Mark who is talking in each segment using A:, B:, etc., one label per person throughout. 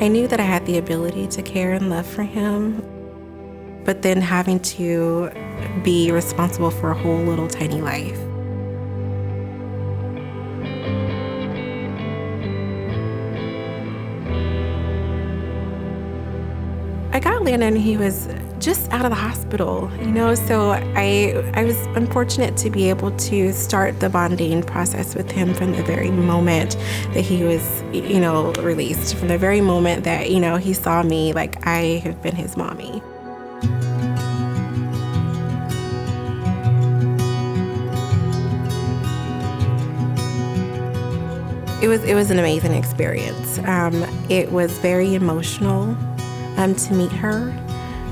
A: I knew that I had the ability to care and love for him, but then having to be responsible for a whole little tiny life. I got Landon, he was just out of the hospital, so I was unfortunate to be able to start the bonding process with him from the very moment that he was, released, from the very moment that, he saw me like I have been his mommy. It was an amazing experience. It was very emotional to meet her,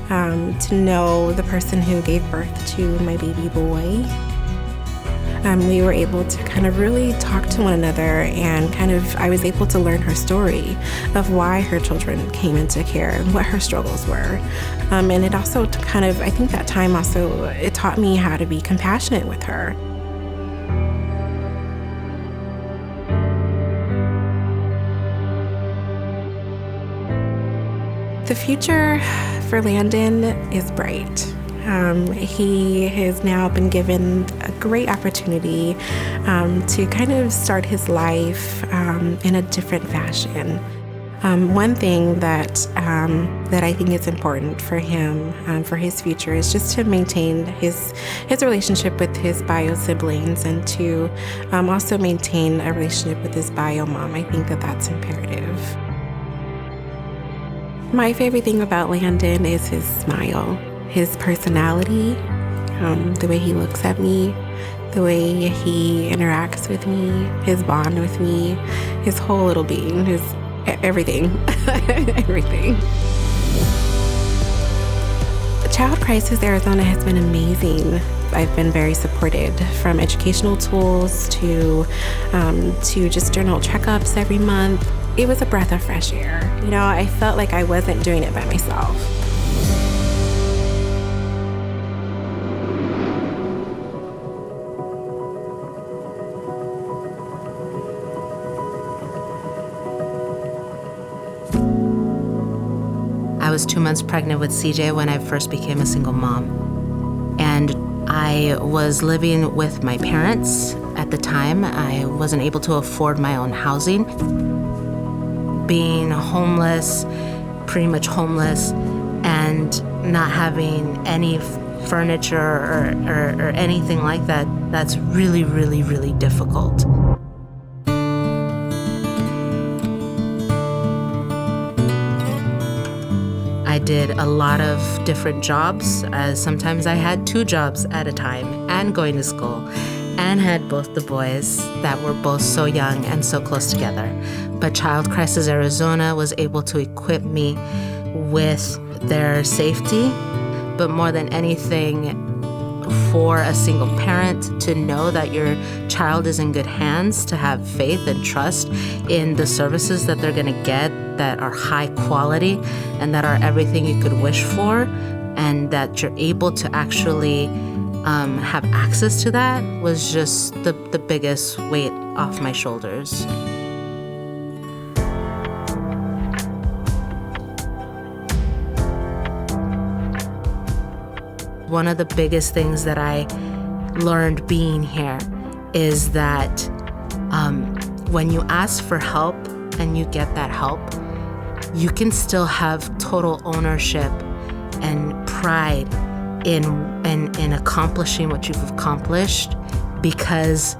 A: to know the person who gave birth to my baby boy. We were able to kind of really talk to one another, and I was able to learn her story of why her children came into care and what her struggles were. And it also I think that time also, it taught me how to be compassionate with her. The future for Landon is bright. He has now been given a great opportunity to kind of start his life in a different fashion. One thing that I think is important for him, for his future, is just to maintain his relationship with his bio siblings, and to also maintain a relationship with his bio mom. I think that that's imperative. My favorite thing about Landon is his smile, his personality, the way he looks at me, the way he interacts with me, his bond with me, his whole little being, his everything, everything. Child Crisis Arizona has been amazing. I've been very supported, from educational tools to just general checkups every month. It was a breath of fresh air. I felt like I wasn't doing it by myself.
B: I was 2 months pregnant with CJ when I first became a single mom. And I was living with my parents at the time. I wasn't able to afford my own housing. Being homeless, pretty much homeless, and not having any furniture or anything like that, that's really, really, really difficult. I did a lot of different jobs, as sometimes I had 2 jobs at a time, and going to school, and had both the boys that were both so young and so close together. But Child Crisis Arizona was able to equip me with their safety, but more than anything, for a single parent to know that your child is in good hands, to have faith and trust in the services that they're going to get, that are high quality and that are everything you could wish for, and that you're able to actually have access to, that was just the biggest weight off my shoulders. One of the biggest things that I learned being here is that when you ask for help and you get that help, you can still have total ownership and pride in accomplishing what you've accomplished, because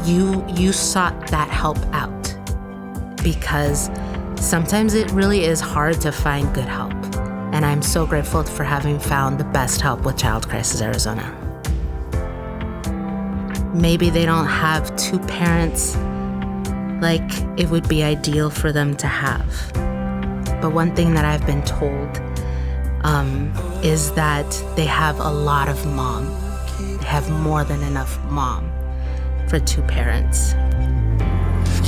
B: you sought that help out. Because sometimes it really is hard to find good help. And I'm so grateful for having found the best help with Child Crisis Arizona. Maybe they don't have 2 parents like it would be ideal for them to have. But one thing that I've been told is that they have a lot of mom. They have more than enough mom for 2 parents.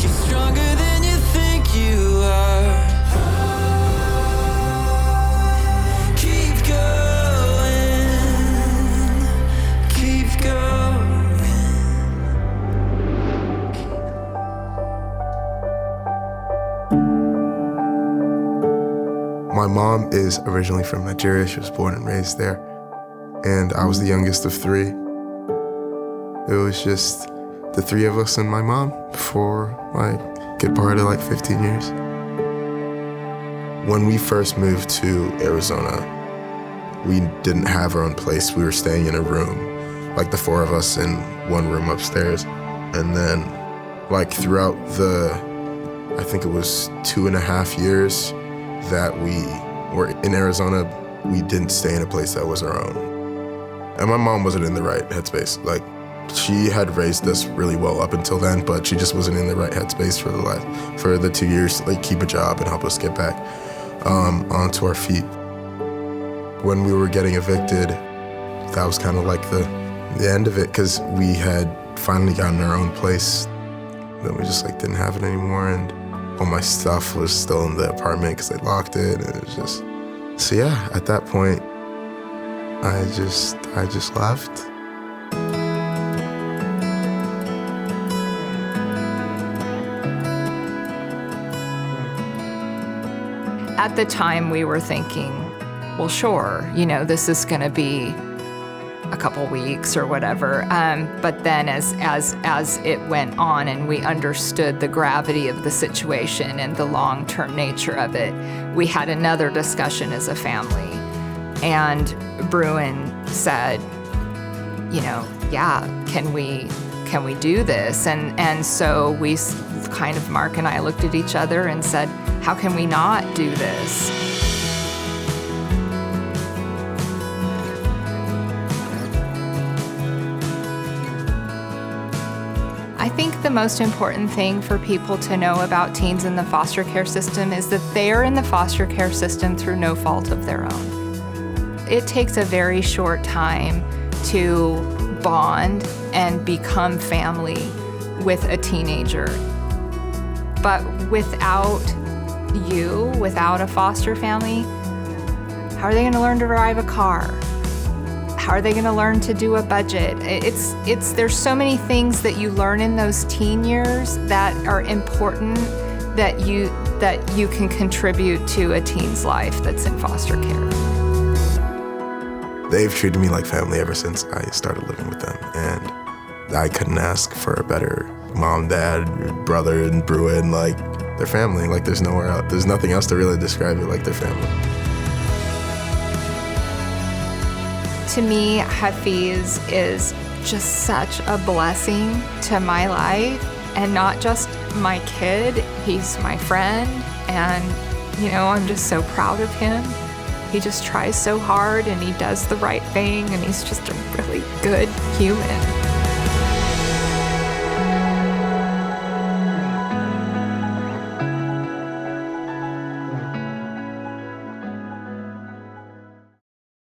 C: You're stronger than you think you are.
D: My mom is originally from Nigeria. She was born and raised there. And I was the youngest of three. It was just the three of us and my mom for a good part of 15 years. When we first moved to Arizona, we didn't have our own place. We were staying in a room, the four of us in one room upstairs. And then throughout I think it was 2.5 years that we were in Arizona, we didn't stay in a place that was our own. And my mom wasn't in the right headspace. She had raised us really well up until then, but she just wasn't in the right headspace for the 2 years to keep a job and help us get back onto our feet. When we were getting evicted, that was kind of the end of it, because we had finally gotten our own place. Then we just didn't have it anymore, and all my stuff was still in the apartment because they locked it, and it was just... So yeah, at that point, I just left.
E: At the time, we were thinking, well, sure, this is going to be a couple weeks or whatever. But then as it went on and we understood the gravity of the situation and the long-term nature of it, we had another discussion as a family. And Bruin said, yeah, can we do this? And so we Mark and I looked at each other and said, how can we not do this? I think the most important thing for people to know about teens in the foster care system is that they are in the foster care system through no fault of their own. It takes a very short time to bond and become family with a teenager. But without a foster family, how are they going to learn to drive a car? How are they going to learn to do a budget? There's so many things that you learn in those teen years that are important that you can contribute to a teen's life that's in foster care.
D: They've treated me like family ever since I started living with them, and I couldn't ask for a better mom, dad, brother, and Bruin. They're family. There's nowhere else. There's nothing else to really describe it like their family.
E: To me, Hafiz is just such a blessing to my life, and not just my kid. He's my friend, and I'm just so proud of him. He just tries so hard, and he does the right thing, and he's just a really good human.